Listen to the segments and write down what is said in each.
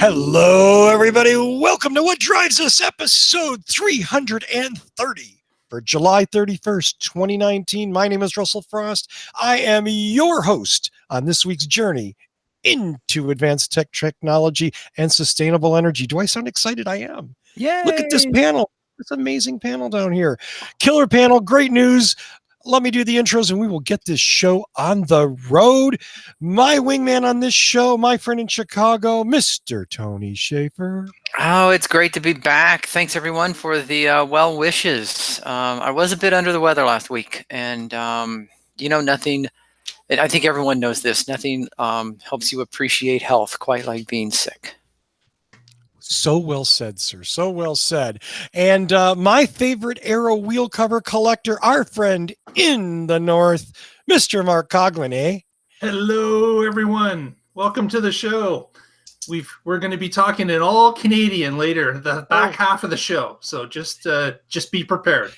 Hello, everybody. Welcome to What Drives Us, episode 330 for July 31st, 2019. My name is Russell Frost. I am your host on this week's journey into advanced technology and sustainable energy. Do I sound excited? I am. Yay! Look at this panel. This amazing panel down here. Killer panel. Great news. Let me do the intros and we will get this show on the road. My wingman on this show, my friend in Chicago, Mr. Tony Schaefer. Oh, it's great to be back. Thanks, everyone, for the well wishes. I was a bit under the weather last week, and, nothing, I think everyone knows this, nothing helps you appreciate health quite like being sick. So well said, sir. So well said. And my favorite Aero wheel cover collector, our friend in the north, Mr. Mark Coughlin, eh? Hello, everyone. Welcome to the show. We're going to be talking in all Canadian later, the back half of the show. So just be prepared.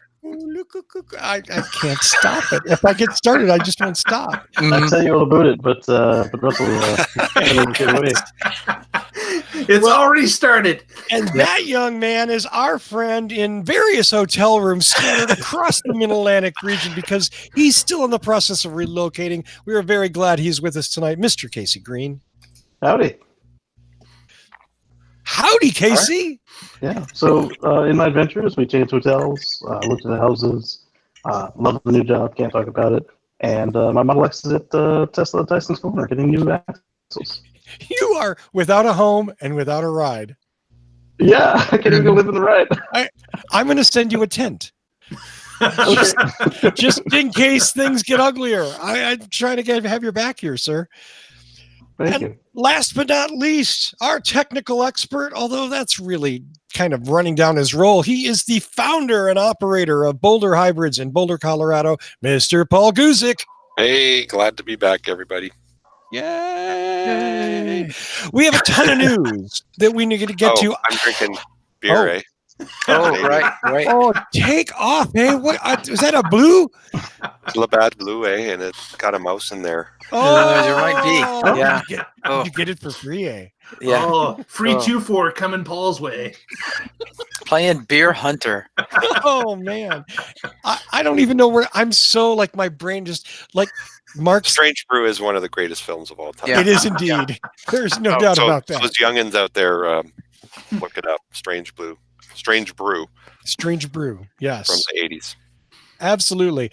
I can't stop it. If I get started, I just won't stop. I'll tell you all about it, but Russell, it's already started. And that young man is our friend in various hotel rooms scattered across the Mid-Atlantic region because he's still in the process of relocating. We are very glad he's with us tonight, Mr. Casey Green. Howdy. Howdy, Casey. Yeah. So in my adventures, we changed hotels, looked at the houses, love the new job, can't talk about it. And my Model X is at Tesla Tyson's Corner getting new axles. You are without a home and without a ride. Yeah, I can't even go live in the ride. I'm going to send you a tent. just in case things get uglier. I'm trying to have your back here, sir. Thank you. Last but not least, our technical expert, although that's really kind of running down his role, he is the founder and operator of Boulder Hybrids in Boulder, Colorado, Mr. Paul Guzik. Hey, glad to be back, everybody. Yay! We have a ton of news that we need to get to. I'm drinking beer, eh? Oh, right. Oh, take off, eh? What is that? A blue? It's Labatt Blue, eh? And it's got a mouse in there. Oh, there might be. Yeah. You get it for free, eh? Yeah. Oh, free 2-4 coming Paul's way. Playing Beer Hunter. Oh man, I don't even know where. I'm so like my brain just like Mark. Strange Brew is one of the greatest films of all time. Yeah. It is indeed. There's no doubt about that. So those youngins out there, look it up. Strange Brew. Strange Brew. Yes. From the 80s. Absolutely.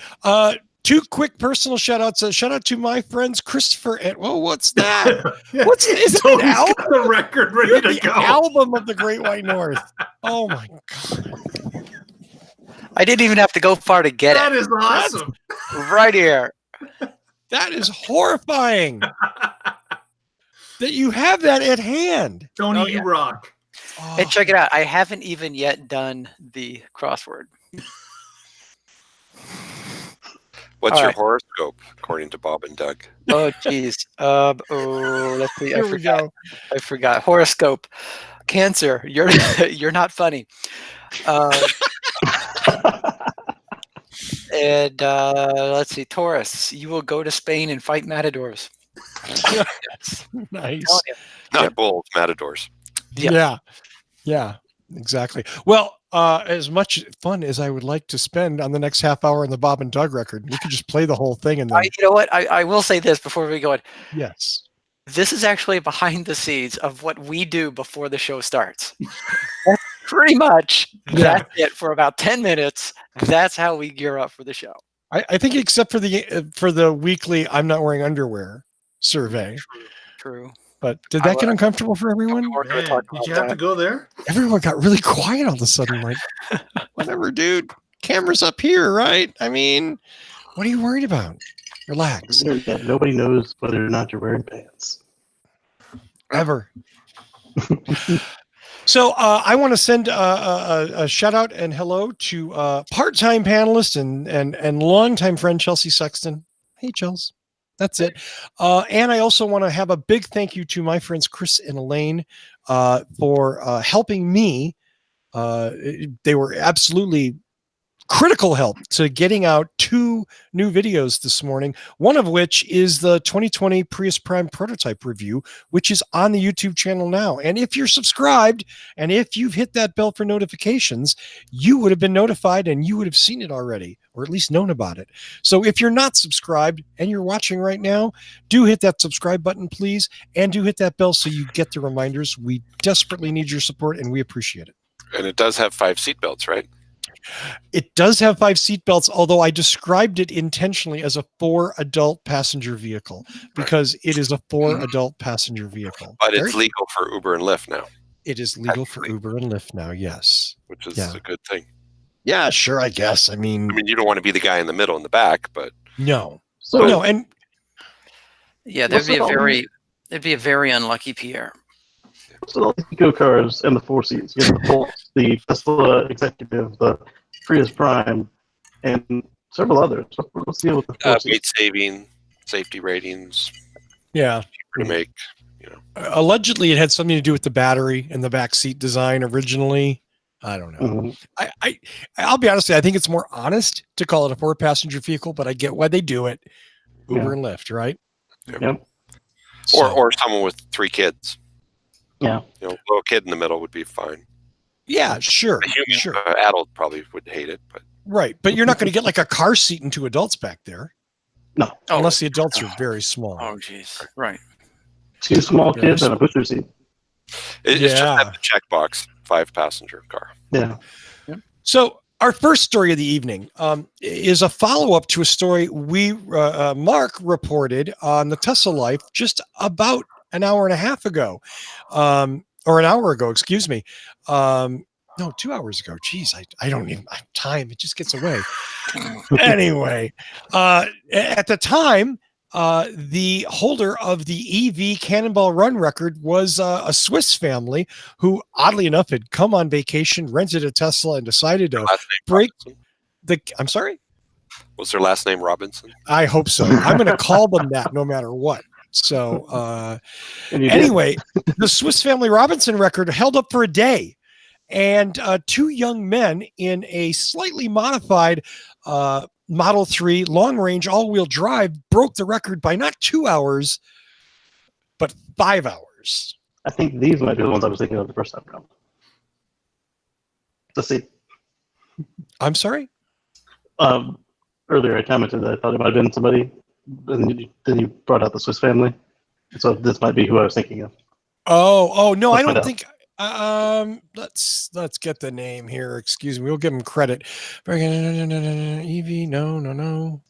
Two quick personal shout outs. Shout out to my friends Christopher and what's that? What's is it an album? Got the record ready to go. Album of the Great White North. Oh my god. I didn't even have to go far to get That it. is awesome. Right here. That is horrifying. That you have that at hand. Tony, you rock. Oh. And check it out. I haven't even yet done the crossword. What's All your right. horoscope, according to Bob and Doug? Oh, geez. Let's see. Here we go. I forgot. Horoscope. Cancer. You're not funny. And let's see. Taurus. You will go to Spain and fight matadors. Yes. Nice. Not bulls, matadors. Yeah, exactly. Well, as much fun as I would like to spend on the next half hour on the Bob and Doug record, we could just play the whole thing and then. You know what? I will say this before we go on. Yes. This is actually behind the scenes of what we do before the show starts. That's pretty much that's it for about 10 minutes. That's how we gear up for the show. I think except for the weekly "I'm not wearing underwear" survey. True. But did that get uncomfortable for everyone? Man, did you have to go there? Everyone got really quiet all of a sudden. Like, whatever, dude. Camera's up here, right? I mean, what are you worried about? Relax. Nobody knows whether or not you're wearing pants. Ever. So I want to send a shout out and hello to part-time panelist and longtime friend Chelsea Sexton. Hey, Chels. That's it. And I also want to have a big thank you to my friends Chris and Elaine for helping me. They were absolutely critical help to getting out 2 new videos this morning, one of which is the 2020 Prius Prime prototype review, which is on the YouTube channel now. And if you're subscribed and if you've hit that bell for notifications, you would have been notified and you would have seen it already, or at least known about it. So if you're not subscribed and you're watching right now, do hit that subscribe button, please, and do hit that bell so you get the reminders. We desperately need your support and we appreciate it. And it does have 5 seatbelts, right? It does have 5 seatbelts, although I described it intentionally as a 4 adult passenger vehicle because it is a 4 adult passenger vehicle. But it's legal for Uber and Lyft now. It is legal for Uber and Lyft now, yes. Which is a good thing. Yeah, sure, I guess. I mean, you don't want to be the guy in the middle in the back, but no. So no, and yeah, it'd be a very unlucky Pierre. So all the Eco cars and the 4 seats, you know, the Bolt, the Tesla Executive, the Prius Prime, and several others. What's the deal with the 4 weight seats? saving, safety ratings, yeah, remake. Allegedly, it had something to do with the battery and the back seat design originally. I don't know. Mm-hmm. I'll be honest with you, I think it's more honest to call it a 4-passenger vehicle, but I get why they do it. Uber and Lyft, right? Yep. Or someone with 3 kids. Yeah. You know, a little kid in the middle would be fine. Yeah, sure. A human, sure. Adult probably would hate it, but right. But you're not going to get like a car seat and 2 adults back there. No. Unless the adults are very small. Oh, geez. Right. 2 small kids and a booster seat. It's just have the checkbox 5-passenger car. Yeah. So our first story of the evening is a follow-up to a story Mark reported on the Tesla Life just about an hour and a half ago, or an hour ago, excuse me. No, 2 hours ago. Geez, I don't even have time. It just gets away. Anyway, at the time, the holder of the EV Cannonball Run record was a Swiss family who, oddly enough, had come on vacation, rented a Tesla, and decided to break the. I'm sorry? Was their last name Robinson? I hope so. I'm going to call them that no matter what. So anyway, the Swiss Family Robinson record held up for a day, and 2 young men in a slightly modified Model 3 long-range all-wheel drive broke the record by not 2 hours, but 5 hours. I think these might be the ones I was thinking of the first time around. Let's see. I'm sorry? Earlier I commented that I thought it might have been somebody, and then you brought out the Swiss family. So this might be who I was thinking of. Oh no, Let's I don't think. Let's get the name here. Excuse me. We'll give them credit. EV. No.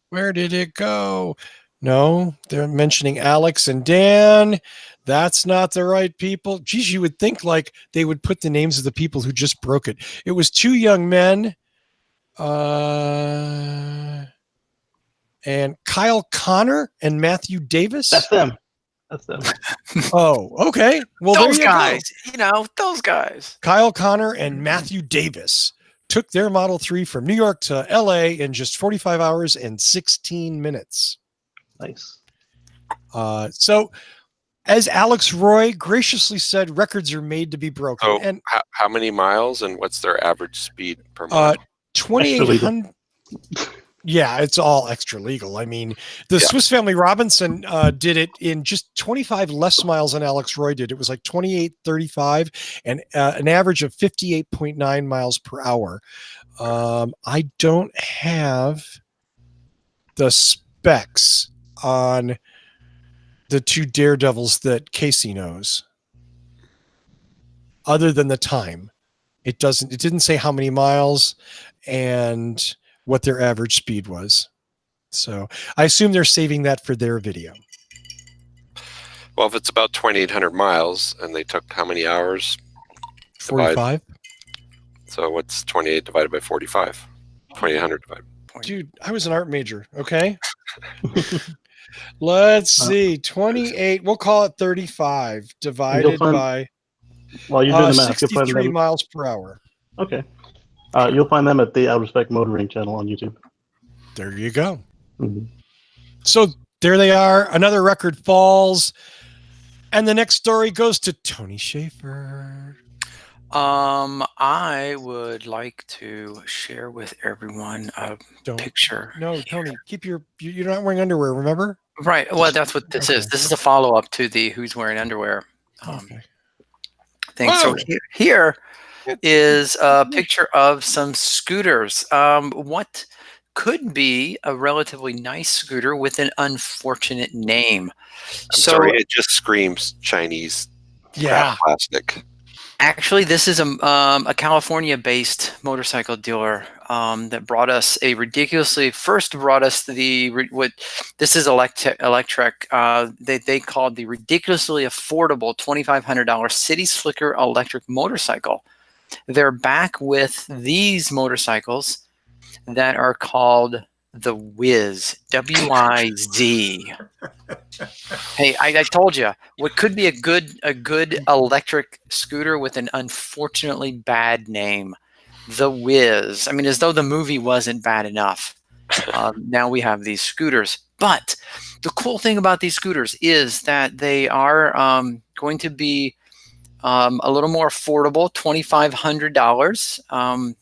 Where did it go? No, they're mentioning Alex and Dan. That's not the right people. Geez, you would think like they would put the names of the people who just broke it. It was 2 young men. And Kyle Connor and Matthew Davis. That's them. Oh, okay. Well, those there you guys, go. Those guys. Kyle Connor and Matthew Davis took their Model 3 from New York to LA in just 45 hours and 16 minutes. Nice. So, as Alex Roy graciously said, records are made to be broken. So and how many miles and what's their average speed per mile? 2,800. Yeah, it's all extra legal. I mean, the Swiss Family Robinson did it in just 25 less miles than Alex Roy did. It was like 28.35 and an average of 58.9 miles per hour. I don't have the specs on the 2 daredevils that Casey knows. Other than the time, it didn't say how many miles and what their average speed was. So I assume they're saving that for their video. Well, if it's about 2,800 miles and they took how many hours? 45. So what's 28 divided by 45? 2,800 divided. Dude, I was an art major. Okay. Let's see. 28. We'll call it 35 divided by while you're doing the math, 63 miles per hour. Okay. You'll find them at the Out of Spec Motoring channel on YouTube. There you go. Mm-hmm. So there they are. Another record falls. And the next story goes to Tony Schaefer. I would like to share with everyone a picture. No, Tony, you're not wearing underwear, remember? Right. Well, that's what this is. This is a follow-up to the who's wearing underwear thing. So here is a picture of some scooters. What could be a relatively nice scooter with an unfortunate name. I'm sorry, it just screams Chinese crap plastic. Actually, this is a California-based motorcycle dealer that brought us a ridiculously this is electric. They called the ridiculously affordable $2,500 City Slicker electric motorcycle. They're back with these motorcycles that are called the Wiz, W-I-Z. Hey, I told you what could be a good electric scooter with an unfortunately bad name, the Wiz. I mean, as though the movie wasn't bad enough. Now we have these scooters. But the cool thing about these scooters is that they are going to be a little more affordable, $2,500.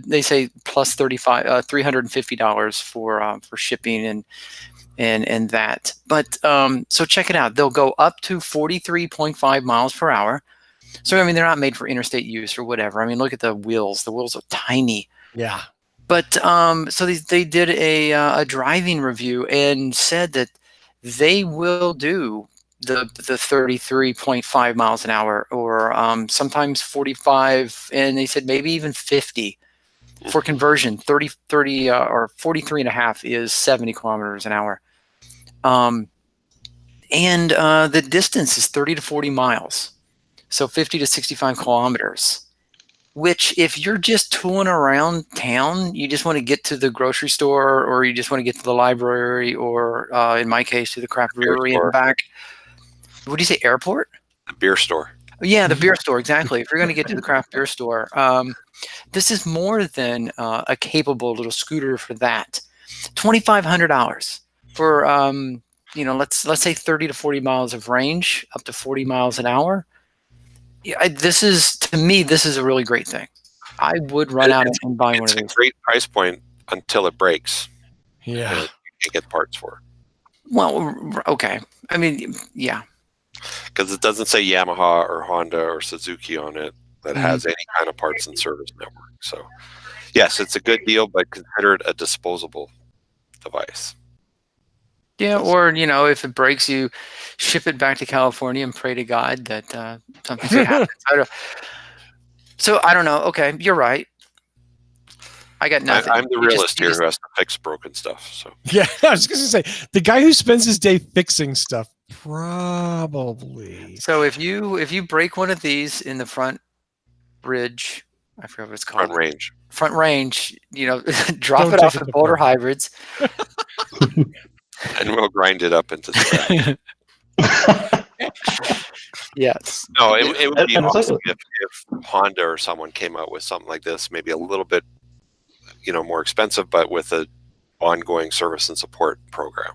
They say plus $350 for shipping and that. But so check it out. They'll go up to 43.5 miles per hour. So I mean, they're not made for interstate use or whatever. I mean, look at the wheels. The wheels are tiny. Yeah. But so they did a driving review and said that they will do the 33.5 miles an hour, or sometimes 45, and they said maybe even 50 for conversion. 30 or 43 and a half is 70 kilometers an hour. And the distance is 30 to 40 miles, so 50 to 65 kilometers. Which, if you're just tooling around town, you just want to get to the grocery store, or you just want to get to the library, or in my case, to the craft brewery and back. What do you say, airport? The beer store. Yeah, the beer store, exactly. If you're going to get to the craft beer store, this is more than a capable little scooter for that. $2,500 for, let's say 30 to 40 miles of range, up to 40 miles an hour. Yeah, this is a really great thing. I would run out and buy one of these. It's a great price point until it breaks. Yeah. You can't get parts for. Well, okay. I mean, yeah. Because it doesn't say Yamaha or Honda or Suzuki on it that has any kind of parts and service network. So, yes, it's a good deal, but consider it a disposable device. Yeah, or, if it breaks, you ship it back to California and pray to God that something should happen. So, I don't know. Okay, you're right. I got nothing. I'm the realist here who has to fix broken stuff. So yeah, I was going to say, the guy who spends his day fixing stuff, probably. So if you break one of these in the front bridge, I forgot what it's called. Front range, drop it off at Boulder Hybrids. And we'll grind it up into scrap. Yes. No, it would be awesome if Honda or someone came out with something like this, maybe a little bit, more expensive, but with an ongoing service and support program.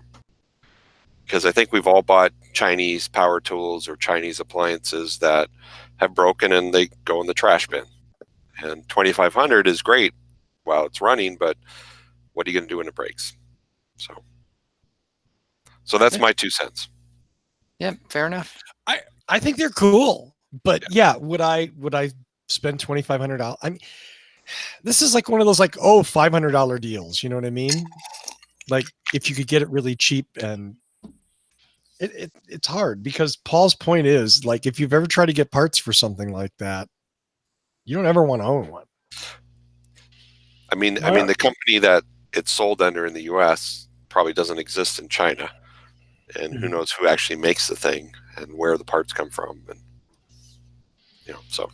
Because I think we've all bought Chinese power tools or Chinese appliances that have broken and they go in the trash bin. And $2,500 is great while it's running, but what are you going to do when it breaks? So that's my 2 cents. Yeah, fair enough. I think they're cool, but yeah, would I spend $2,500? I mean, this is like one of those $500 deals. You know what I mean? Like if you could get it really cheap, and it's hard because Paul's point is, like, if you've ever tried to get parts for something like that, you don't ever want to own one. I mean, the company that it's sold under in the U.S. probably doesn't exist in China, and who knows who actually makes the thing and where the parts come from, and so.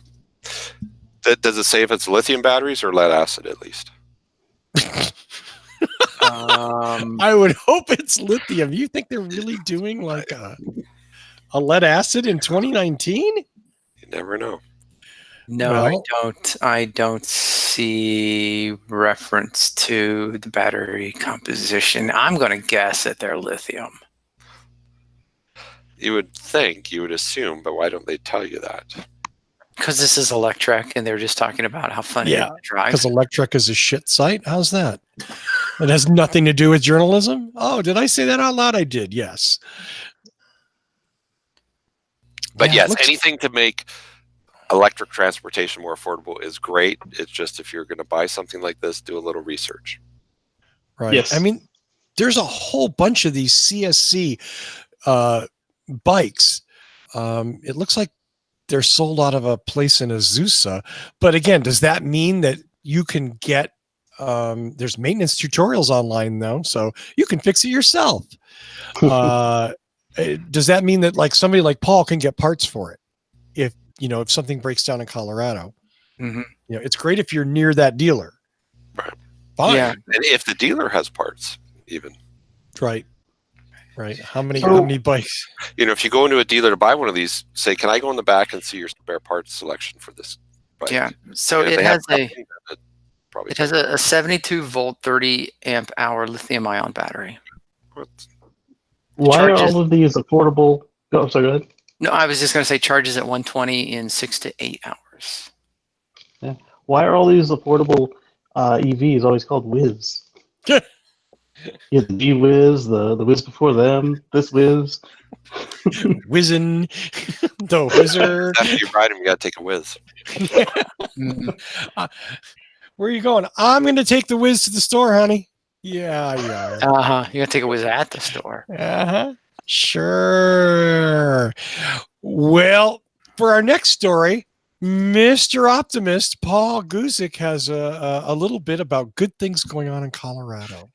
Does it say if it's lithium batteries or lead acid at least? I would hope it's lithium. You think they're really doing like a lead acid in 2019? You never know. No, I don't see reference to the battery composition. I'm going to guess that they're lithium. You would think, you would assume, but why don't they tell you that? Because this is Electric, and they're just talking about how fun it is Yeah, to drive. because Electric is a shit site. How's that? It has nothing to do with journalism. Oh, did I say that out loud? I did. Yes. But Yeah, it yes, looks- anything to make electric transportation more affordable is great. It's just if you're going to buy something like this, do a little research. Right. Yes. I mean, there's a whole bunch of these CSC bikes. It looks like they're sold out of a place in Azusa. But again, does that mean that you can get there's maintenance tutorials online though, so you can fix it yourself? Does that mean that like somebody like Paul can get parts for it if something breaks down in Colorado? Mhm. It's great if you're near that dealer. Right. Fine. Yeah. And if the dealer has parts, even. Right. How many bikes? If you go into a dealer to buy one of these, say, can I go in the back and see your spare parts selection for this bike? Yeah. So And if it they has have a nothing, then probably it has a 72 volt 30 amp hour lithium ion battery. Why are Charges- all of these affordable? Oh, sorry, go ahead. No, I was just going to say charges at 120 in 6 to 8 hours. Why are all these affordable EVs always called Wiz? Yeah, the G Wiz, the Wiz before them, this Wiz. Whizzin', the Whizzer. After you ride them, you got to take a whiz. Where are you going? I'm going to take the Whiz to the store, honey. Yeah. You got to take a whiz at the store. Sure. Well, for our next story, Mr. Optimist Paul Guzik has a little bit about good things going on in Colorado.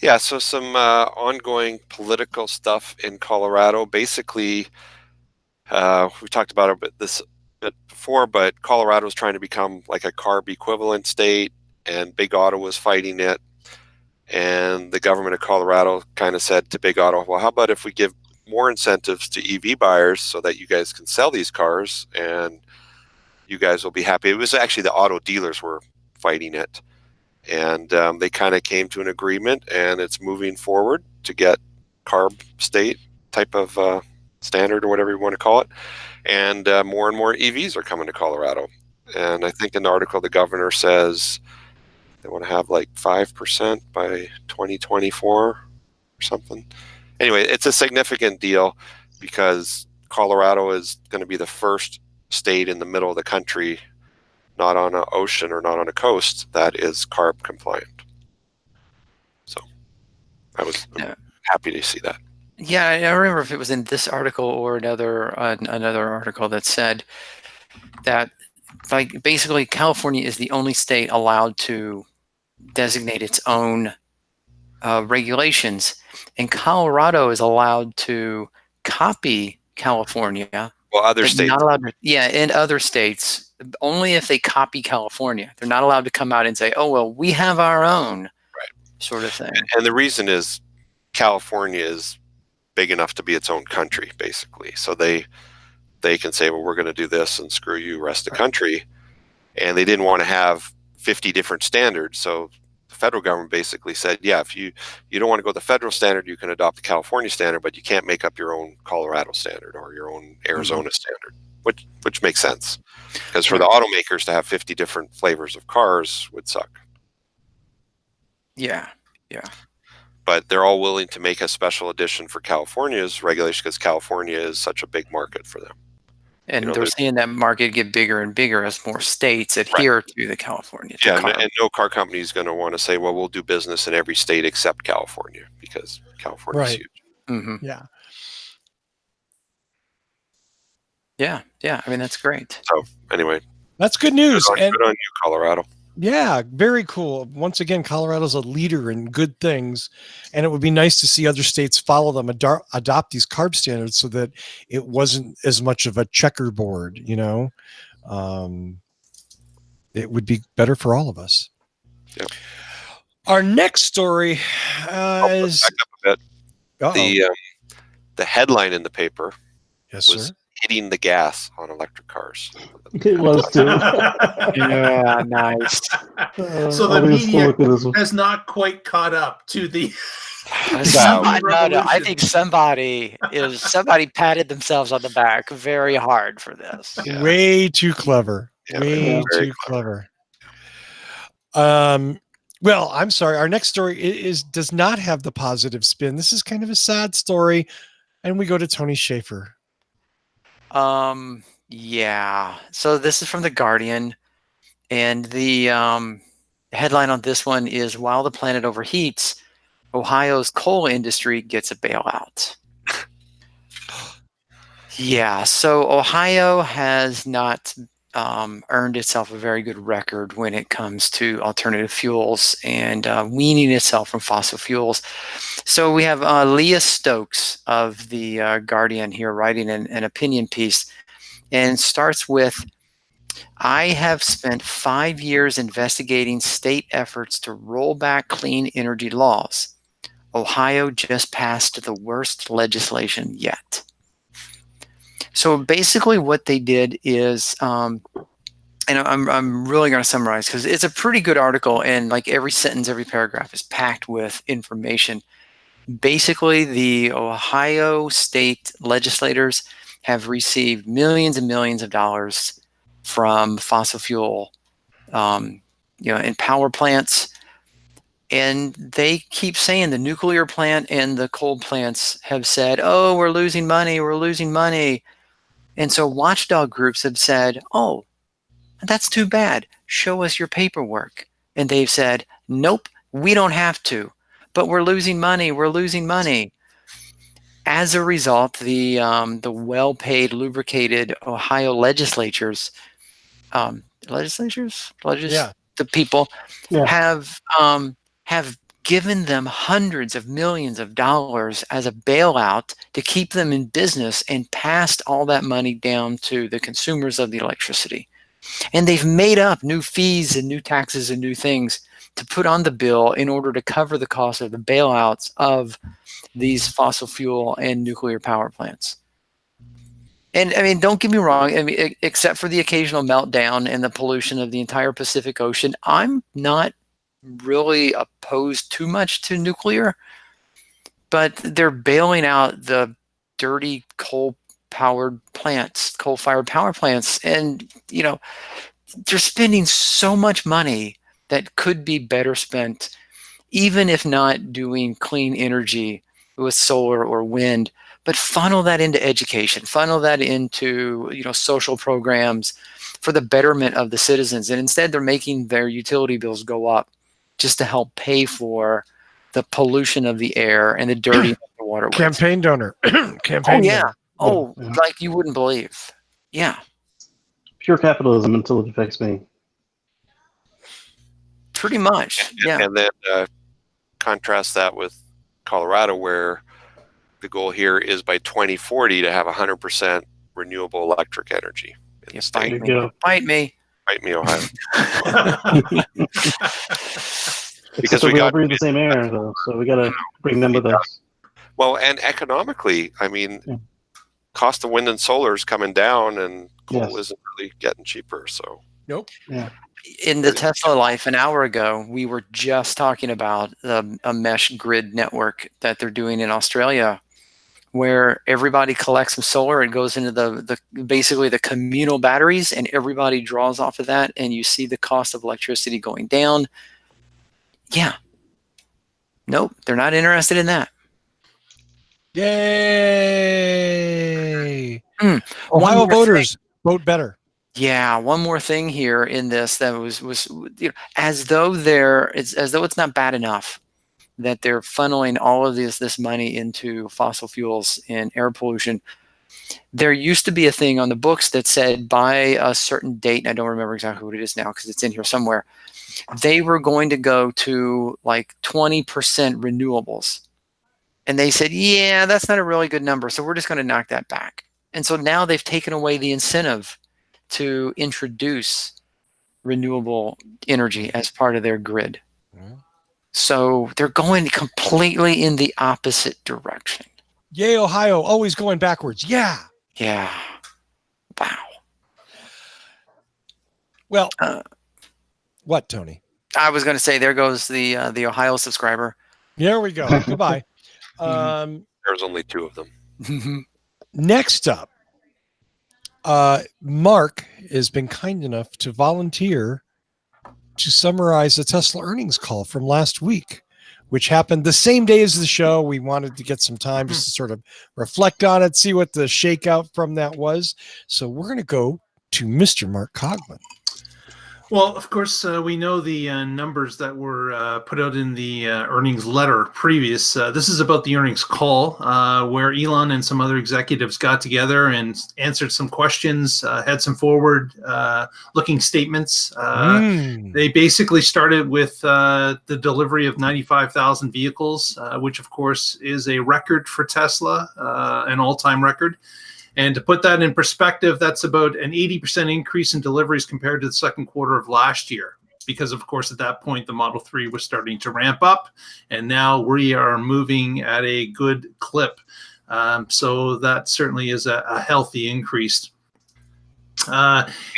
Yeah, so some ongoing political stuff in Colorado. Basically, we talked about this a bit before, but Colorado is trying to become like a CARB equivalent state, and Big Auto was fighting it. And the government of Colorado kind of said to Big Auto, well, how about if we give more incentives to EV buyers so that you guys can sell these cars and you guys will be happy. It was actually the auto dealers were fighting it. And they kind of came to an agreement, and it's moving forward to get CARB state type of standard or whatever you want to call it. And more EVs are coming to Colorado. And I think in the article, the governor says they want to have like 5% by 2024 or something. Anyway, it's a significant deal because Colorado is going to be the first state in the middle of the country, not on an ocean or not on a coast, that is CARB compliant. So I was happy to see that. Yeah, I don't remember if it was in this article or another article that said that, like, basically California is the only state allowed to designate its own regulations, and Colorado is allowed to copy California. Well, other but states. not allowed to, in other states, only if they copy California. They're not allowed to come out and say, "Oh, well, we have our own," sort of thing. And the reason is California is big enough to be its own country, basically. So they can say, well, we're going to do this and screw you, rest of the country. And they didn't want to have 50 different standards. So the federal government basically said, yeah, if you don't want to go the federal standard, you can adopt the California standard, but you can't make up your own Colorado standard or your own Arizona standard, which makes sense. Because for the automakers to have 50 different flavors of cars would suck. Yeah. But they're all willing to make a special edition for California's regulation because California is such a big market for them. And they're seeing that market get bigger and bigger as more states adhere to the California. Yeah, and no car company is going to want to say, well, we'll do business in every state except California because California is huge. Mm-hmm. Yeah. Yeah. I mean, that's great. So anyway. That's good news. Good on you, Colorado. Yeah, very cool. Once again, Colorado's a leader in good things, and it would be nice to see other states follow them, adopt these CARB standards so that it wasn't as much of a checkerboard, It would be better for all of us. Yep. Our next story is... Back up a bit. The headline in the paper yes, was sir. hitting the gas on electric cars. It was too. Yeah, nice. So the I'll be still media looking at this one. has not quite caught up to the Somebody, no, I revolution. think somebody patted themselves on the back very hard for this. Yeah. Way too clever. Yeah, Way very too clever. Well, I'm sorry. Our next story does not have the positive spin. This is kind of a sad story, and we go to Tony Schaefer. Yeah. So this is from The Guardian, and the headline on this one is "While the Planet Overheats, Ohio's coal industry gets a bailout." Yeah. So Ohio has not earned itself a very good record when it comes to alternative fuels and weaning itself from fossil fuels. So we have Leah Stokes of the Guardian here writing an opinion piece, and starts with, "I have spent 5 years investigating state efforts to roll back clean energy laws. Ohio just passed the worst legislation yet." So basically what they did is, and I'm really going to summarize because it's a pretty good article, and like every sentence, every paragraph is packed with information. Basically, the Ohio state legislators have received millions and millions of dollars from fossil fuel, and power plants. And they keep saying the nuclear plant and the coal plants have said, "Oh, we're losing money, we're losing money." And so watchdog groups have said, "Oh, that's too bad. Show us your paperwork." And they've said, "Nope, we don't have to, but we're losing money, we're losing money." As a result, the well-paid, lubricated Ohio legislators, the people Yeah. have given them hundreds of millions of dollars as a bailout to keep them in business, and passed all that money down to the consumers of the electricity. And they've made up new fees and new taxes and new things to put on the bill in order to cover the cost of the bailouts of these fossil fuel and nuclear power plants. And I mean, don't get me wrong, I mean, except for the occasional meltdown and the pollution of the entire Pacific Ocean, I'm not really opposed too much to nuclear, but they're bailing out the dirty coal-fired power plants, and they're spending so much money that could be better spent, even if not doing clean energy with solar or wind, but funnel that into education, funnel that into social programs for the betterment of the citizens. And instead, they're making their utility bills go up just to help pay for the pollution of the air and the dirty of the waterways. Campaign donor. Campaign Donor. Yeah. Like you wouldn't believe. Yeah. Pure capitalism until it affects me. Pretty much. Yeah. And then contrast that with Colorado, where the goal here is by 2040 to have 100% renewable electric energy in the state. Fight me. Fight me, Ohio. Because we all breathe the same air, though, so we got to bring them with us. Well, and economically, I mean, cost of wind and solar is coming down, and coal isn't really getting cheaper. So nope. Yeah. In the Tesla Life an hour ago, we were just talking about a mesh grid network that they're doing in Australia, where everybody collects some solar and goes into basically the communal batteries, and everybody draws off of that, and you see the cost of electricity going down. Yeah. Nope, they're not interested in that. Yay! Ohio voters vote better. Yeah, one more thing here in this that was as though it's not bad enough that they're funneling all of this money into fossil fuels and air pollution. There used to be a thing on the books that said by a certain date, and I don't remember exactly what it is now because it's in here somewhere, they were going to go to like 20% renewables. And they said, yeah, that's not a really good number, so we're just going to knock that back. And so now they've taken away the incentive to introduce renewable energy as part of their grid. Mm-hmm. So they're going completely in the opposite direction. Yay, Ohio, always going backwards. Yeah. Yeah. Well, Uh, what, Tony? I was going to say, there goes the Ohio subscriber. There we go. Goodbye. There's only 2 of them. Next up, Mark has been kind enough to volunteer to summarize the Tesla earnings call from last week, which happened the same day as the show. We wanted to get some time just to sort of reflect on it, see what the shakeout from that was. So we're going to go to Mr. Mark Coughlin. Well, of course, we know the numbers that were put out in the earnings letter previous. This is about the earnings call, where Elon and some other executives got together and answered some questions, had some forward-looking statements. They basically started with the delivery of 95,000 vehicles, which, of course, is a record for Tesla, an all-time record. And to put that in perspective, that's about an 80% increase in deliveries compared to the second quarter of last year. Because, of course, at that point, the Model 3 was starting to ramp up. And now we are moving at a good clip. So that certainly is a healthy increase.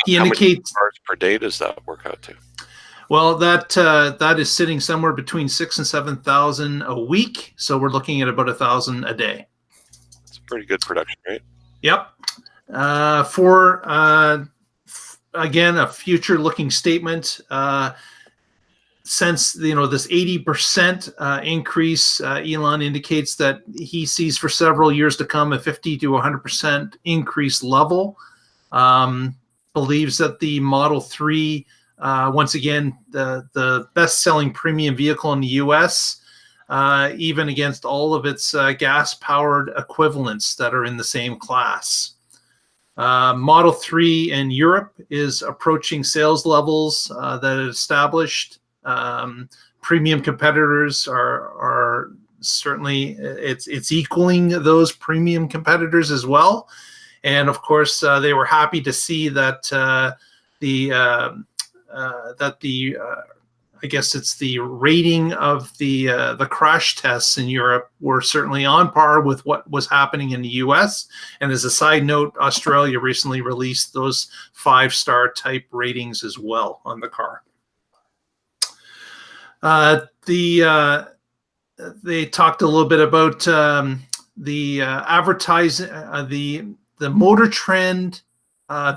He indicates... How many cars per day does that work out to? Well, that is sitting somewhere between 6,000 and 7,000 a week. So we're looking at about 1,000 a day. It's a pretty good production rate. Yep. For again, a future-looking statement. Since this 80% increase, Elon indicates that he sees for several years to come a 50 to 100% increase level. Believes that the Model 3, once again, the best-selling premium vehicle in the U.S., even against all of its gas-powered equivalents that are in the same class. Model 3 in Europe is approaching sales levels that it established. Premium competitors are certainly, it's equaling those premium competitors as well. And of course, they were happy to see that I guess it's the rating of the crash tests in Europe were certainly on par with what was happening in the U.S. And as a side note, Australia recently released those 5-star type ratings as well on the car. They talked a little bit about the advertising, the Motor Trend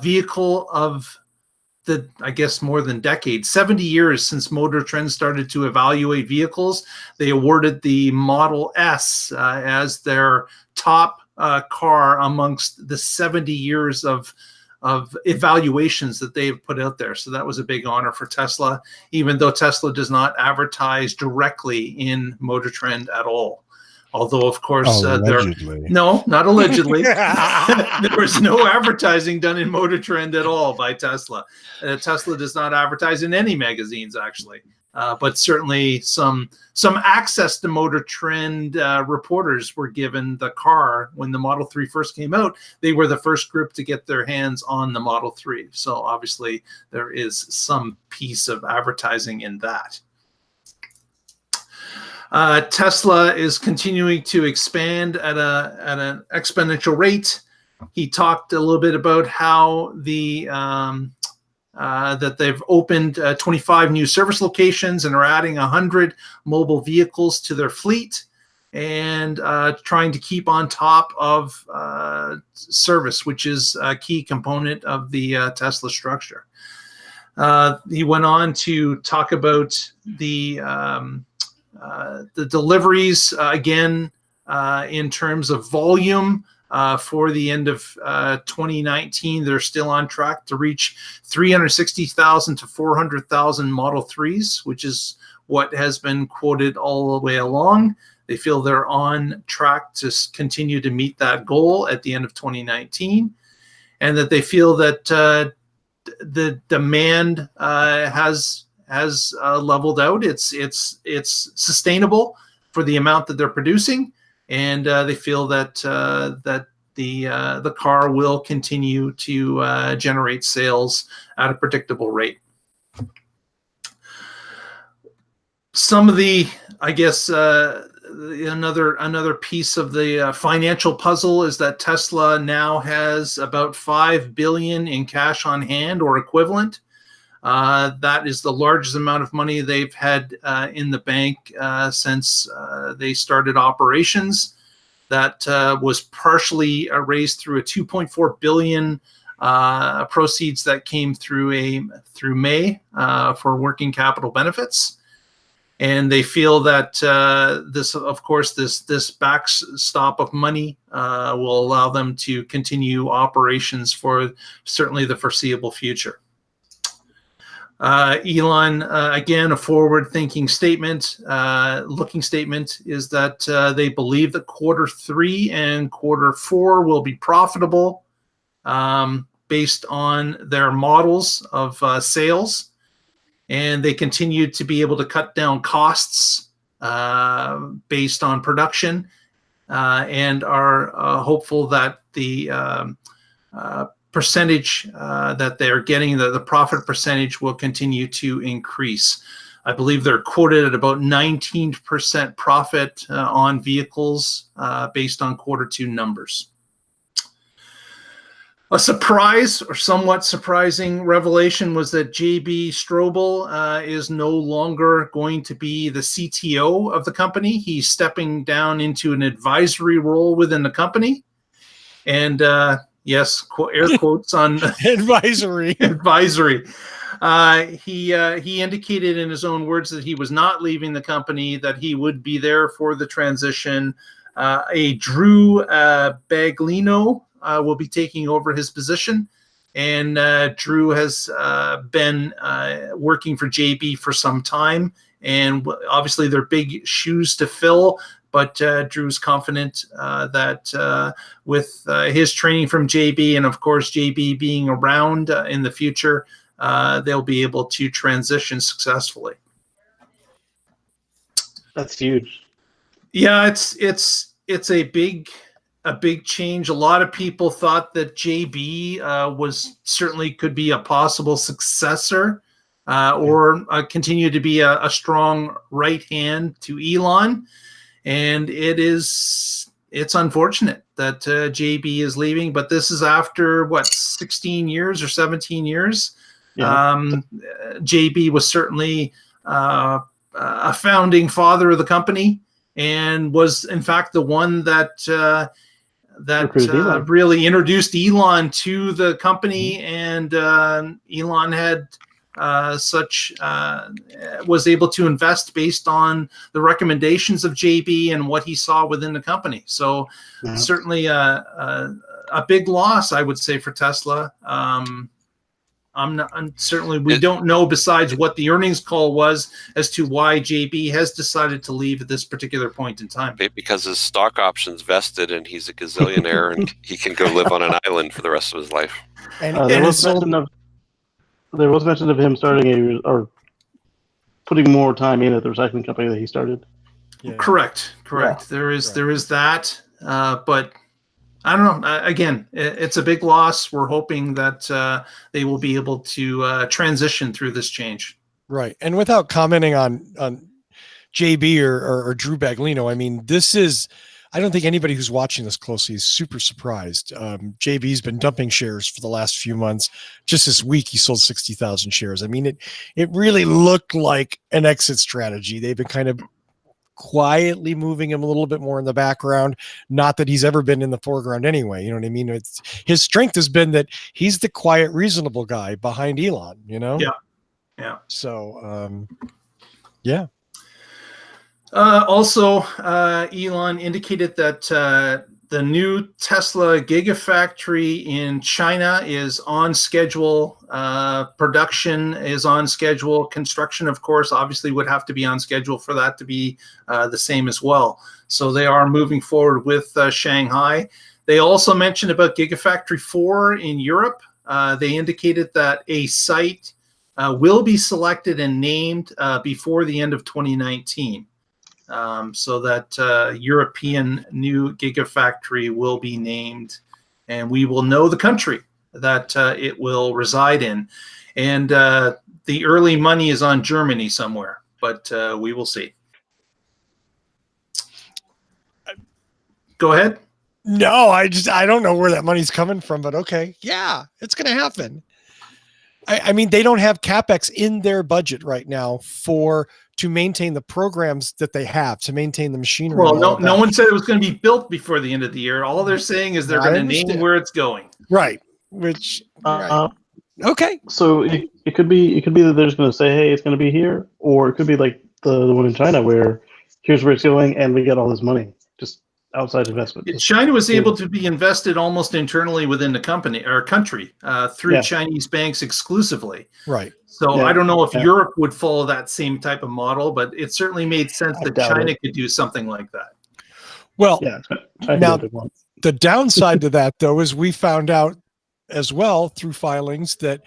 vehicle of I guess more than decades, 70 years since Motor Trend started to evaluate vehicles. They awarded the Model S as their top car amongst the 70 years of evaluations that they've put out there. So that was a big honor for Tesla, even though Tesla does not advertise directly in Motor Trend at all. Although, of course, no, not allegedly. There was no advertising done in Motor Trend at all by Tesla. Tesla does not advertise in any magazines, actually. But certainly some access to Motor Trend reporters were given the car when the Model 3 first came out. They were the first group to get their hands on the Model 3. So obviously there is some piece of advertising in that. Tesla is continuing to expand at an exponential rate. He talked a little bit about how that they've opened 25 new service locations and are adding 100 mobile vehicles to their fleet, and trying to keep on top of service, which is a key component of the Tesla structure. He went on to talk about the deliveries again in terms of volume. For the end of 2019, they're still on track to reach 360,000 to 400,000 Model 3s, which is what has been quoted all the way along. They feel they're on track to continue to meet that goal at the end of 2019, and that they feel that the demand has leveled out. It's sustainable for the amount that they're producing, and they feel that the car will continue to generate sales at a predictable rate. Some of the, I guess, another piece of the financial puzzle is that Tesla now has about $5 billion in cash on hand or equivalent. That is the largest amount of money they've had in the bank since they started operations. That was partially raised through a 2.4 billion proceeds that came through May for working capital benefits. And they feel that this backstop of money will allow them to continue operations for certainly the foreseeable future. Elon, again, a forward-thinking statement, looking statement, is that they believe that Q3 and Q4 will be profitable based on their models of sales. And they continue to be able to cut down costs based on production and are hopeful that the percentage that they're getting, the profit percentage, will continue to increase. I believe they're quoted at about 19% profit on vehicles based on Q2 numbers. A surprise or somewhat surprising revelation was that JB Strobel is no longer going to be the CTO of the company. He's stepping down into an advisory role within the company. And yes, air quotes on advisory. Advisory. He indicated in his own words that he was not leaving the company, that he would be there for the transition. A Drew Baglino will be taking over his position, and Drew has been working for JB for some time, and obviously they're big shoes to fill, but Drew's confident that with his training from JB, and of course JB being around in the future, they'll be able to transition successfully. That's huge. Yeah, it's a big change. A lot of people thought that JB could be a possible successor or continue to be a strong right hand to Elon. And it's unfortunate that JB is leaving, but this is after 16 years or 17 years. Yeah. JB was certainly a founding father of the company, and was in fact the one that really introduced Elon to the company, and Elon had was able to invest based on the recommendations of JB and what he saw within the company. So certainly a big loss, I would say, for Tesla. We don't know, besides what the earnings call was, as to why JB has decided to leave at this particular point in time. Because his stock options vested and he's a gazillionaire and he can go live on an island for the rest of his life. There was mention of him starting or putting more time in at the recycling company that he started. Yeah. Correct. Yeah. There is that, but I don't know. Again, it's a big loss. We're hoping that they will be able to transition through this change. Right. And without commenting on JB or Drew Baglino, I mean, I don't think anybody who's watching this closely is super surprised. JB's been dumping shares for the last few months. Just this week, he sold 60,000 shares. I mean, it really looked like an exit strategy. They've been kind of quietly moving him a little bit more in the background. Not that he's ever been in the foreground anyway. You know what I mean? His strength has been that he's the quiet, reasonable guy behind Elon, you know? Yeah. Yeah. So, yeah. Also, Elon indicated that the new Tesla Gigafactory in China is on schedule. Production is on schedule. Construction, of course, obviously would have to be on schedule for that to be the same as well. So they are moving forward with Shanghai. They also mentioned about Gigafactory 4 in Europe. They indicated that a site will be selected and named before the end of 2019. So that European new Gigafactory will be named, and we will know the country that it will reside in. And the early money is on Germany somewhere, but we will see. Go ahead. No, I don't know where that money's coming from, but okay. Yeah, it's going to happen. I mean, they don't have CapEx in their budget right now to maintain the programs that they have, to maintain the machinery. Well, no one said it was going to be built before the end of the year. All they're saying is they're going to name where it's going. Right. Which, right. Okay. So it could be that they're just going to say, hey, it's going to be here, or it could be like the one in China where here's where it's going, and we get all this money, just outside investment. China was able to be invested almost internally within the company or country through Chinese banks exclusively. Right. So I don't know if Europe would follow that same type of model, but it certainly made sense that China could do something like that. Well, now the downside to that, though, is we found out as well through filings that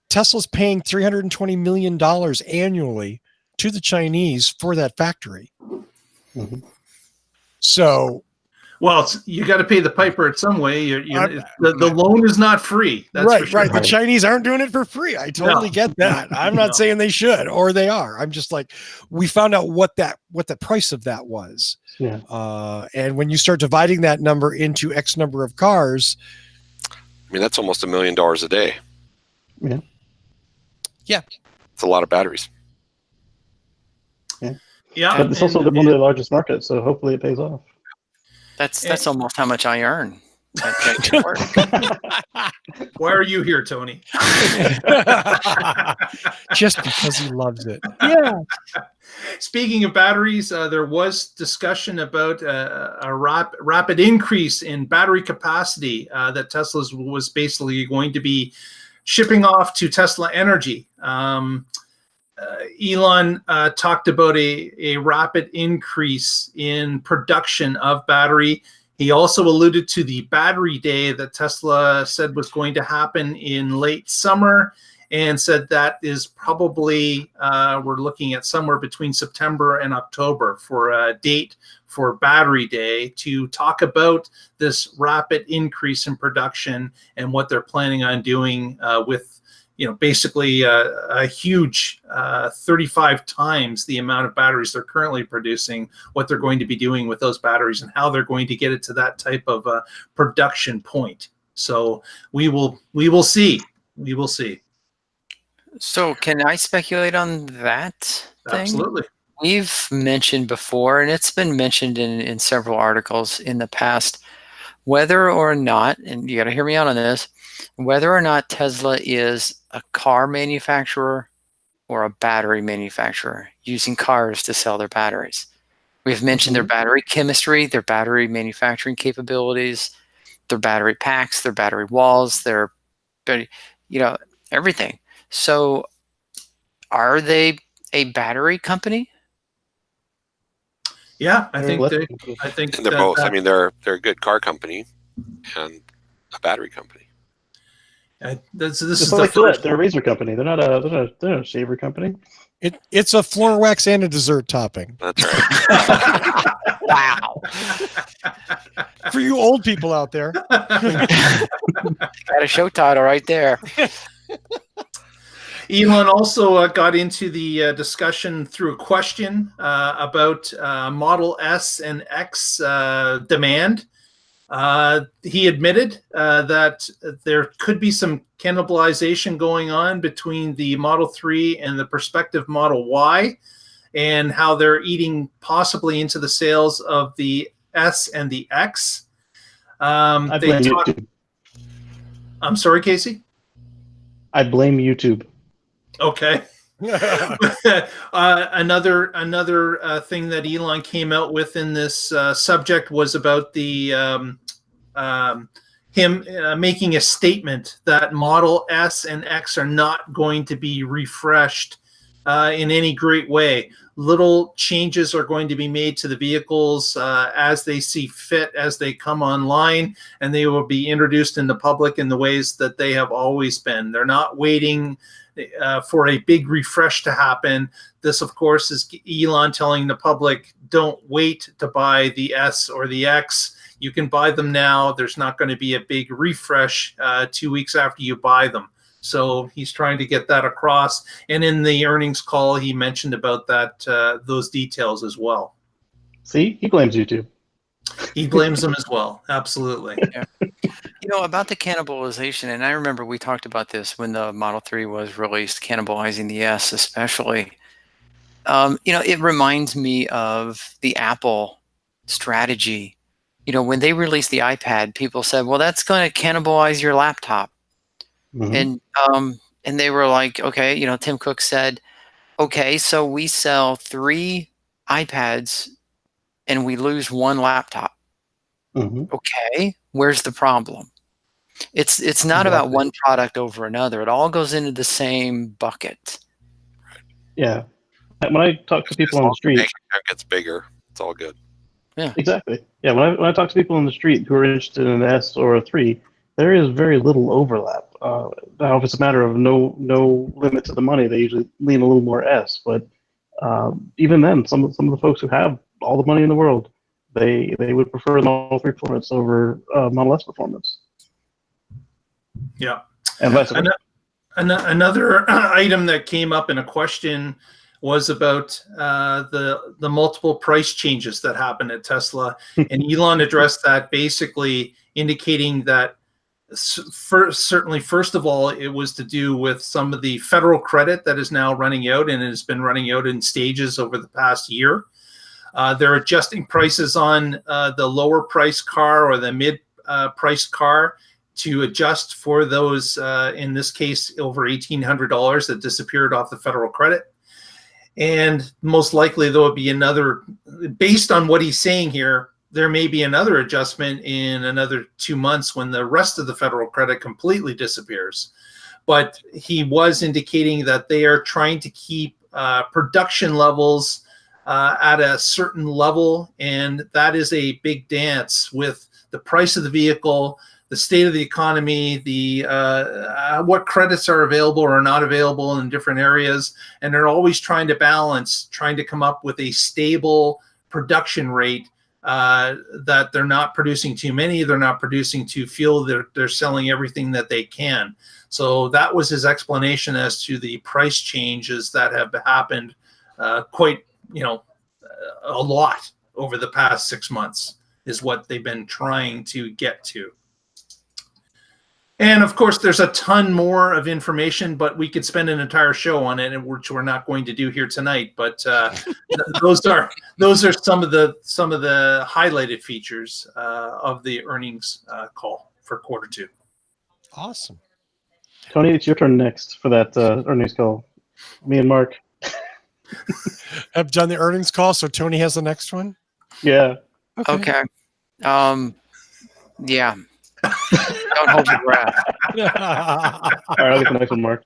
Tesla's paying $320 million annually to the Chinese for that factory. Mm-hmm. So, well, you got to pay the piper in some way. The loan is not free. That's right, for sure. right. The Chinese aren't doing it for free. I totally get that. I'm not saying they should, or they are. I'm just like, we found out what the price of that was. Yeah. And when you start dividing that number into X number of cars, I mean, that's almost $1 million a day. Yeah. Yeah. It's a lot of batteries. Yeah. But it's also one of the largest markets, so hopefully it pays off. That's almost how much I earn. Why are you here, Tony? Just because he loves it. Yeah. Speaking of batteries, there was discussion about a rapid increase in battery capacity that Tesla was basically going to be shipping off to Tesla Energy. Elon talked about a rapid increase in production of battery. He also alluded to the battery day that Tesla said was going to happen in late summer, and said that is probably, we're looking at somewhere between September and October for a date for battery day to talk about this rapid increase in production and what they're planning on doing with, basically a huge 35 times the amount of batteries they're currently producing, what they're going to be doing with those batteries and how they're going to get it to that type of production point. So we will see. We will see. So can I speculate on that thing? Absolutely. We've mentioned before, and it's been mentioned in several articles in the past, whether or not, and you got to hear me out on this, whether or not Tesla is a car manufacturer or a battery manufacturer using cars to sell their batteries. We've mentioned their battery chemistry, their battery manufacturing capabilities, their battery packs, their battery walls, their, everything. So are they a battery company? Yeah, I think they're both. I mean, they're a good car company and a battery company. This It's is like the first. they're a razor company. They're not a shaver company. It's a floor wax and a dessert topping. That's right. Wow. For you old people out there. Got a show title right there. Elon also got into the discussion through a question about Model S and X demand. He admitted that there could be some cannibalization going on between the Model 3 and the prospective Model Y, and how they're eating possibly into the sales of the S and the X. I blame YouTube. I'm sorry, Casey? I blame YouTube. Okay. Another thing that Elon came out with in this subject was about the him making a statement that Model S and X are not going to be refreshed in any great way. Little changes are going to be made to the vehicles as they see fit, as they come online, and they will be introduced in the public in the ways that they have always been. They're not waiting for a big refresh to happen. This, of course, is Elon telling the public, don't wait to buy the S or the X. You can buy them now. There's not going to be a big refresh 2 weeks after you buy them. So he's trying to get that across. And in the earnings call, he mentioned about that those details as well. See, he blames YouTube. He blames them as well. Absolutely. Yeah. About the cannibalization, and I remember we talked about this when the Model 3 was released, cannibalizing the S especially. It reminds me of the Apple strategy. When they released the iPad, people said, well, that's going to cannibalize your laptop. Mhm. And they were like, okay, Tim Cook said, okay, so we sell 3 iPads and we lose 1 laptop. Mhm. Okay, where's the problem? It's not about Exactly. one product over another. It all goes into the same bucket. Yeah. When I talk to people on the street, Bank account gets bigger. It's all good. exactly. Yeah, when I talk to people on the street who are interested in an S or a 3, there is very little overlap. Now, if it's a matter of no limit to the money, they usually lean a little more S. But even then, some of the folks who have all the money in the world, they would prefer Model 3 performance over Model S performance. Yeah. And vice versa. Another item that came up in a question was about the multiple price changes that happened at Tesla, and Elon addressed that, basically indicating that certainly, first of all, it was to do with some of the federal credit that is now running out, and it has been running out in stages over the past year. They're adjusting prices on the lower price car or the mid price car to adjust for those, in this case, over $1,800 that disappeared off the federal credit. And most likely there will be another, based on what he's saying here, there may be another adjustment in another 2 months when the rest of the federal credit completely disappears. But he was indicating that they are trying to keep production levels at a certain level, and that is a big dance with the price of the vehicle, the state of the economy, the what credits are available or not available in different areas, and they're always trying to balance, trying to come up with a stable production rate, that they're not producing too many, they're not producing too few, they're selling everything that they can. So that was his explanation as to the price changes that have happened quite, a lot over the past 6 months is what they've been trying to get to. And of course, there's a ton more of information, but we could spend an entire show on it, which we're not going to do here tonight. But those are some of the highlighted features of the earnings call for Q2. Awesome. Tony, it's your turn next for that earnings call. Me and Mark. I've done the earnings call, so Tony has the next one. Yeah. Okay. Yeah. Don't hold your breath. All right, I'll get the next one, Mark.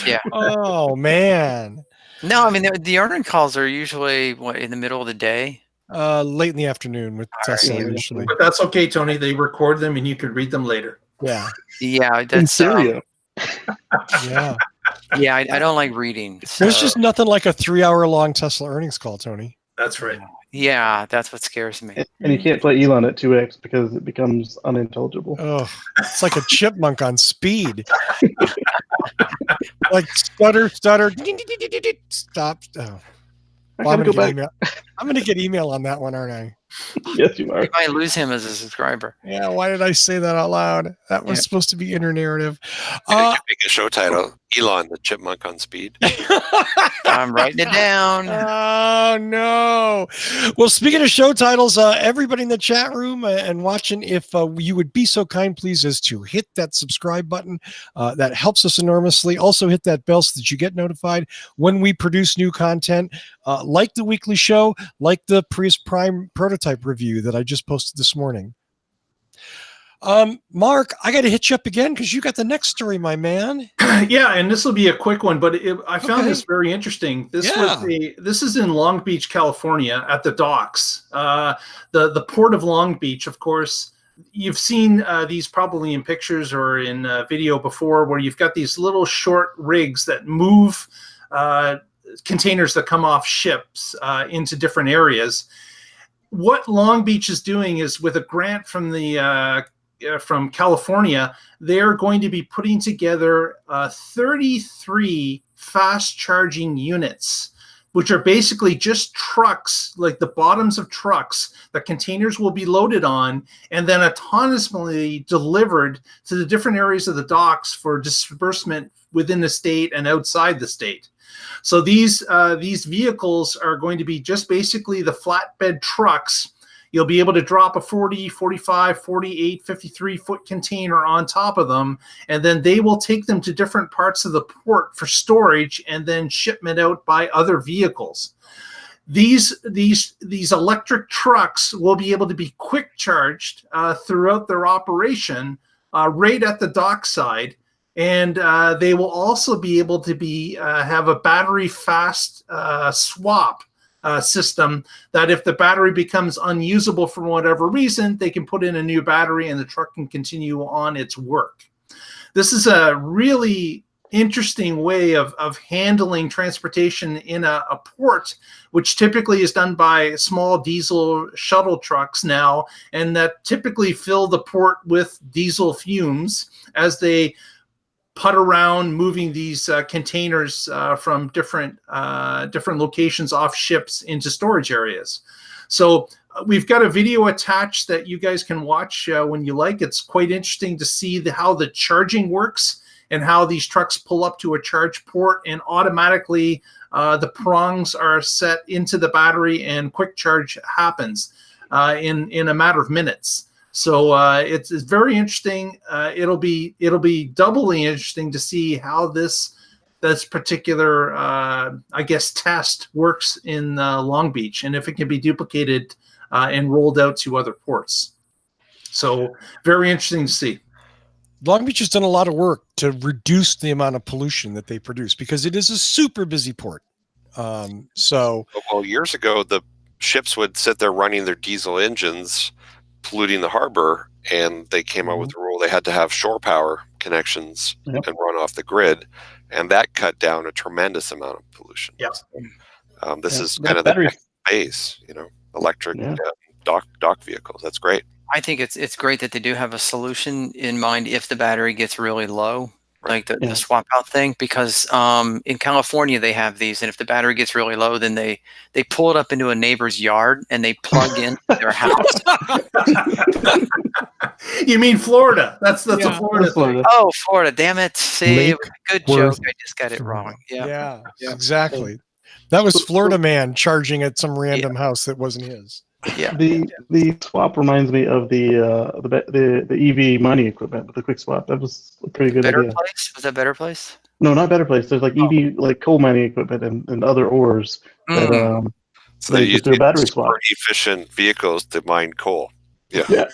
Yeah. Oh man. No, I mean the earnings calls are usually in the middle of the day. Late in the afternoon with Tesla yeah, usually. But that's okay, Tony. They record them, and you can read them later. Yeah. Yeah, In that's stereo. Yeah. yeah. I don't like reading. There's so- just nothing like a 3-hour-long Tesla earnings call, Tony. That's right. yeah, that's what scares me. And you can't play Elon at 2x because it becomes unintelligible. Oh, it's like a chipmunk on speed. Like stutter. Stop. Oh. Well, I'm gonna get email on that one, aren't I? Yes, you are. You might lose him as a subscriber. Yeah, why did I say that out loud? That was supposed to be inner narrative. You can make a show title, Elon the Chipmunk on Speed. I'm writing it down. Oh no! Well, speaking of show titles, everybody in the chat room and watching, if you would be so kind, please, as to hit that subscribe button. That helps us enormously. Also, hit that bell so that you get notified when we produce new content, like the weekly show, like the Prius Prime prototype review that I just posted this morning. Mark, I got to hit you up again because you got the next story, my man. Yeah, and this will be a quick one, but I found this very interesting. This is in Long Beach, California, at the docks. The port of Long Beach, of course. You've seen these probably in pictures or in video before, where you've got these little short rigs that move containers that come off ships into different areas. What Long Beach is doing is, with a grant from the from California, they're going to be putting together 33 fast charging units, which are basically just trucks, like the bottoms of trucks that containers will be loaded on and then autonomously delivered to the different areas of the docks for disbursement within the state and outside the state. So these vehicles are going to be just basically the flatbed trucks. You'll be able to drop a 40, 45, 48, 53-foot container on top of them, and then they will take them to different parts of the port for storage and then shipment out by other vehicles. These electric trucks will be able to be quick charged throughout their operation right at the dockside, and they will also be able to have a battery fast swap system that if the battery becomes unusable for whatever reason, they can put in a new battery and the truck can continue on its work. This is a really interesting way of handling transportation in a port, which typically is done by small diesel shuttle trucks now, and that typically fill the port with diesel fumes as they put around moving these containers from different locations off ships into storage areas. So we've got a video attached that you guys can watch when you like. It's quite interesting to see how the charging works and how these trucks pull up to a charge port and automatically the prongs are set into the battery and quick charge happens in a matter of minutes. So it's very interesting. It'll be doubly interesting to see how this particular I guess test works in Long Beach, and if it can be duplicated and rolled out to other ports. So very interesting to see. Long Beach has done a lot of work to reduce the amount of pollution that they produce because it is a super busy port. Years ago, the ships would sit there running their diesel engines, polluting the harbor, and they came out with a rule they had to have shore power connections and run off the grid, and that cut down a tremendous amount of pollution. This is kind of the next phase, electric dock vehicles. That's great. I think it's great that they do have a solution in mind if the battery gets really low, like the swap out thing, because in California they have these, and if the battery gets really low, then they pull it up into a neighbor's yard and they plug in their house. You mean Florida? That's a Florida thing. Oh, Florida! Damn it! See, it was a good joke. I just got it wrong. Yeah, exactly. That was Florida man charging at some random house that wasn't his. Yeah. The swap reminds me of the EV mining equipment with the quick swap. That was a pretty good idea. Place? Was that Better Place? No, not Better Place. There's like EV like coal mining equipment and other ores that so they just do a battery swap. Efficient vehicles to mine coal. Yeah.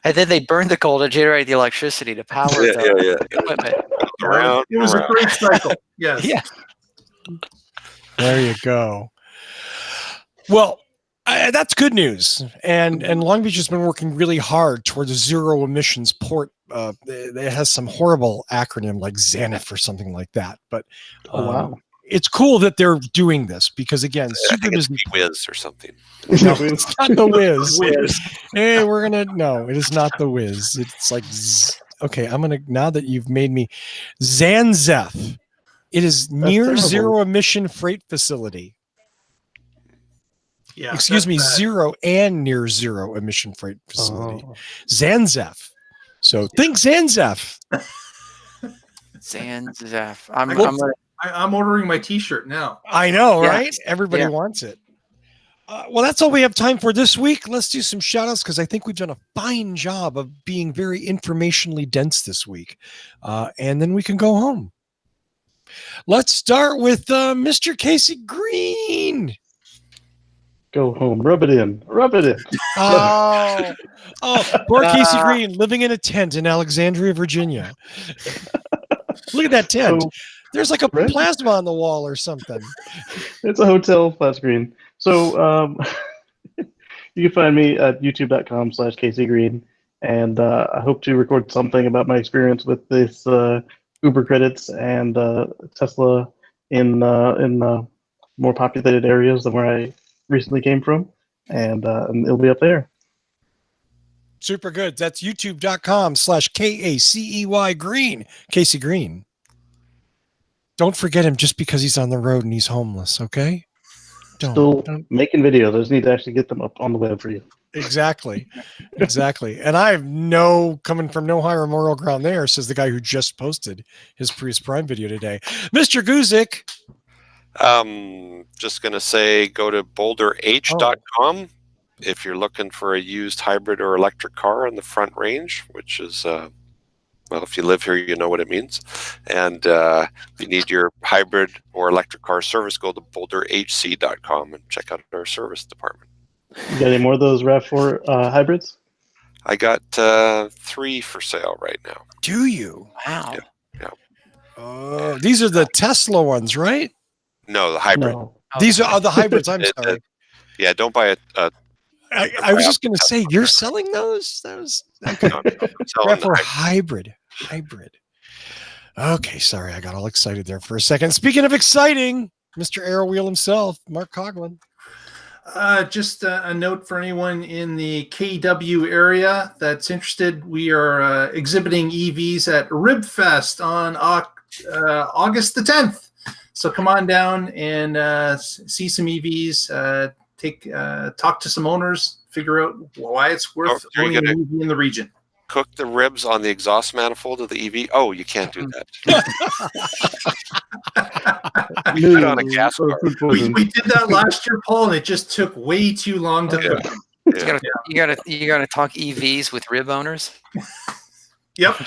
And then they burn the coal to generate the electricity to power the equipment. It was a great cycle. Yes. Yeah. There you go. Well, that's good news. And Long Beach has been working really hard towards a zero emissions port. It has some horrible acronym like ZANF or something like that. But wow. It's cool that they're doing this because, again, super busy. Wiz or something. No, it's not the Wiz. Hey, no, it is not the Wiz. It's like, okay, now that you've made me, ZANZEF. It is near zero emission freight facility. Yeah. Excuse me, zero and near zero emission freight facility. ZANZEF. So think ZANZEF. ZANZEF. I'm ordering my T-shirt now. I know, right? Everybody wants it. Well, that's all we have time for this week. Let's do some shout outs because I think we've done a fine job of being very informationally dense this week. And then we can go home. Let's start with Mr. Casey Green. Go home. Rub it in. Oh, poor Casey Green living in a tent in Alexandria, Virginia. Look at that tent. There's like a plasma on the wall or something. It's a hotel flat screen. So you can find me at youtube.com/CaseyGreen. And I hope to record something about my experience with this Uber credits and Tesla in more populated areas than where I recently came from, and it'll be up there. Super good. That's youtube.com/KACEY Green. Casey Green. Don't forget him just because he's on the road and he's homeless, okay? Still Don't. making videos. I just need to actually get them up on the web for you. Exactly. And I have coming from no higher moral ground there, says the guy who just posted his Prius Prime video today. Mr. Guzik. Just going to say go to boulderh.com if you're looking for a used hybrid or electric car on the front range, which is, well, if you live here, you know what it means. And if you need your hybrid or electric car service, go to boulderhc.com and check out our service department. You got any more of those RAV4 hybrids? I got 3 for sale right now. Do you? Wow. Yeah. Oh, these are the Tesla ones, right? No, the hybrid. No. These are the hybrids. I'm sorry. Yeah, don't buy a I was just going to say, you're selling those? Okay. no, I'm selling For the hybrid. Okay, sorry, I got all excited there for a second. Speaking of exciting, Mr. Airwheel himself, Mark Coughlin. Just a note for anyone in the KW area that's interested. We are exhibiting EVs at RibFest on August the 10th. So come on down and see some EVs. Talk to some owners. Figure out why it's worth owning an EV in the region. Cook the ribs on the exhaust manifold of the EV. Oh, you can't do that. Put on a gas car. We did that last year, Paul, and it just took way too long to cook. You gotta talk EVs with rib owners. Yep.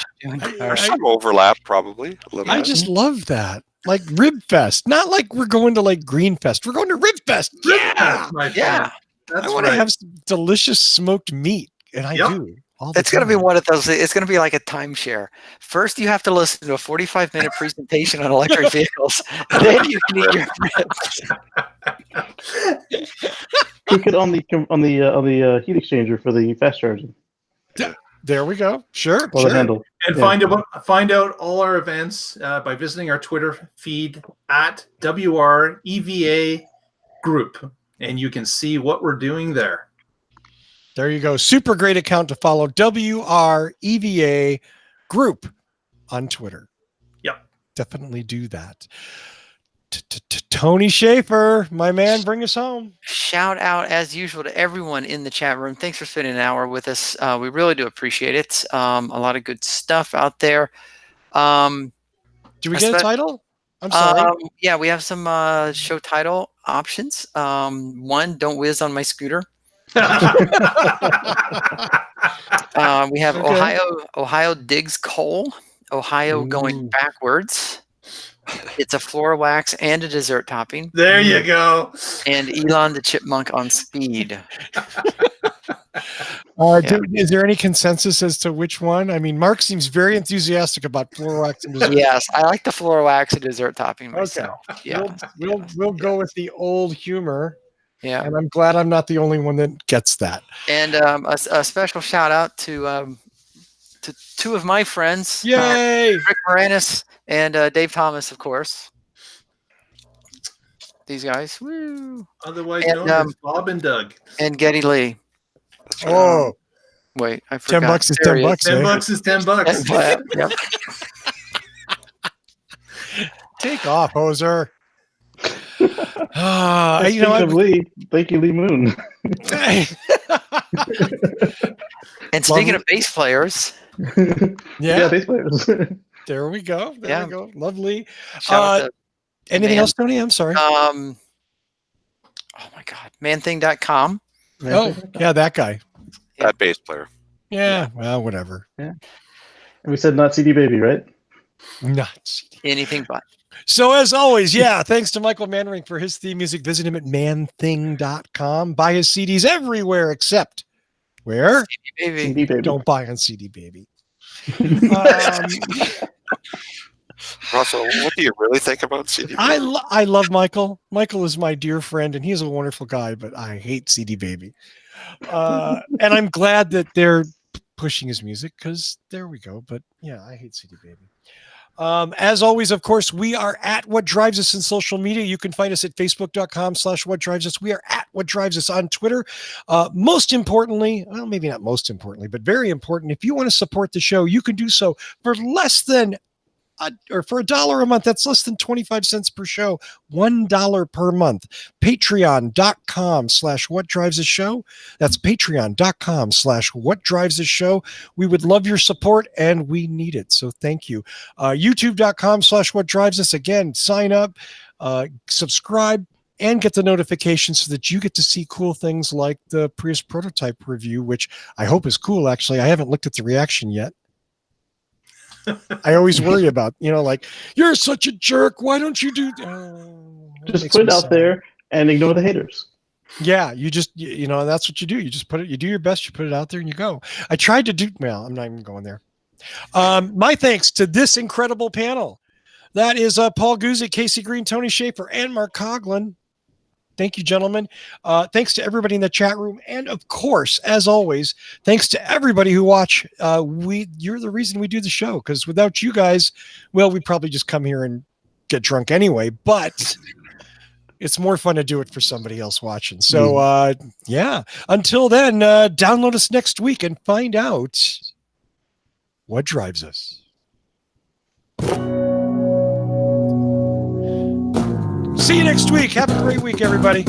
There's some overlap, probably. A little I bit. just love that. Like Rib Fest. Not like we're going to like Green Fest. We're going to Rib Fest. Yeah. Yeah. That's I want to have some delicious smoked meat. And I do. It's going to be one of those. It's going to be like a timeshare. First, you have to listen to a 45-minute presentation on electric vehicles. Then you can eat your ribs. Cook it on the heat exchanger for the fast charging. There we go. Sure. Or the handle. And find out all our events by visiting our Twitter feed at WREVA Group, and you can see what we're doing there. There you go. Super great account to follow. WREVA Group on Twitter. Yep. Definitely do that. Tony Schaefer, my man, bring us home. Shout out, as usual, to everyone in the chat room. Thanks for spending an hour with us. We really do appreciate it. A lot of good stuff out there. Do we get a title? I'm sorry. Yeah, we have some show title options. One, Don't Whiz on My Scooter. We have Ohio digs coal. Ohio going backwards. It's a floor wax and a dessert topping. There you go. And Elon the Chipmunk on speed. Is there any consensus as to which one? I mean, Mark seems very enthusiastic about floor wax and dessert. Yes, I like the floor wax and dessert topping myself. Okay. Yeah, we'll go with the old humor. Yeah, and I'm glad I'm not the only one that gets that. And a special shout out to two of my friends. Yay! Rick Moranis and Dave Thomas, of course. These guys. Woo. Otherwise known as Bob and Doug. And Geddy Lee. Oh. Wait, I forgot. $10 is $10. $10 is $10. Yep. Take off, hoser. Thank you, Lee Moon. And speaking of bass players, bass players. There we go. There we go. Lovely. Anything else, Tony? I'm sorry. Oh my God, manthing.com. Oh, yeah, that guy. That bass player. Yeah, well, whatever. Yeah. And we said not CD Baby, right? Not CD. Anything but. So as always, thanks to Michael Mannering for his theme music. Visit him at manthing.com. Buy his CDs everywhere except where? CD Baby. Don't buy on CD Baby. Russell, what do you really think about CD Baby? I love Michael. Michael is my dear friend, and he's a wonderful guy, but I hate CD Baby. And I'm glad that they're pushing his music because there we go. But yeah, I hate CD Baby. As always, of course, we are at What Drives Us in social media. You can find us at facebook.com/What Drives Us. We are at What Drives Us on Twitter. Most importantly, well, maybe not most importantly, but very important, if you want to support the show, you can do so for less than or for $1 a month, that's less than 25 cents per show. $1 per month. Patreon.com/whatdrivesaShow. That's patreon.com/whatdrivesaShow. We would love your support, and we need it. So thank you. YouTube.com/whatdrivesus. Again, sign up, subscribe, and get the notifications so that you get to see cool things like the Prius prototype review, which I hope is cool. Actually, I haven't looked at the reaction yet. I always worry about, like, you're such a jerk. Why don't you do? Just put it out there and ignore the haters. Yeah, you just, that's what you do. You just you do your best. You put it out there and you go. I tried to do, well, I'm not even going there. My thanks to this incredible panel. That is Paul Guzik, Casey Green, Tony Schaefer, and Mark Coughlin. Thank you, gentlemen. Thanks to everybody in the chat room. And of course, as always, thanks to everybody who watch. You're the reason we do the show, because without you guys, well, we'd probably just come here and get drunk anyway, but it's more fun to do it for somebody else watching. So yeah, until then, download us next week and find out what drives us. See you next week. Have a great week, everybody.